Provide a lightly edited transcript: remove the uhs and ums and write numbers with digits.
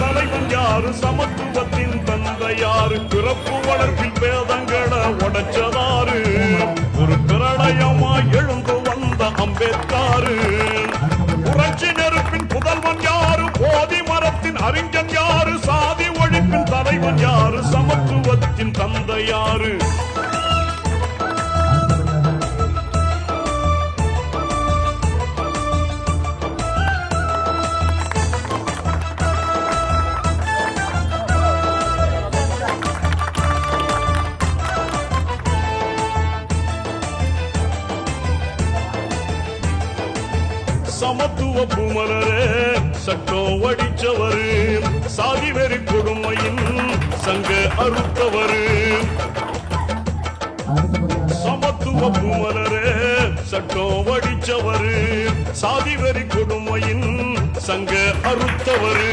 தலைவன் யாரு சமத்துவத்தின் தந்தையாரு பிறப்பு வளர்ப்பில் வேதங்களை உடைச்சதாரு ஒரு பிரளயமாய் எழுந்து வந்த அம்பேத்காரு புரட்சி நெருப்பின் புதல்வன் யாரு போதி மரத்தின் அறிஞன் யாரு சாதி ஒழிப்பின் தலைவன் யாரு சமத்துவத்தின் தந்தையாரு சமத்துவ பூமலரே சட்டம் வடிச்சவரு சாதி வெறி கொடுமையின் சங்க அறுத்தவரு சமத்துவ பூமலரே சட்டம் வடிச்சவரு சாதி வெறி கொடுமையின் சங்க அறுத்தவரு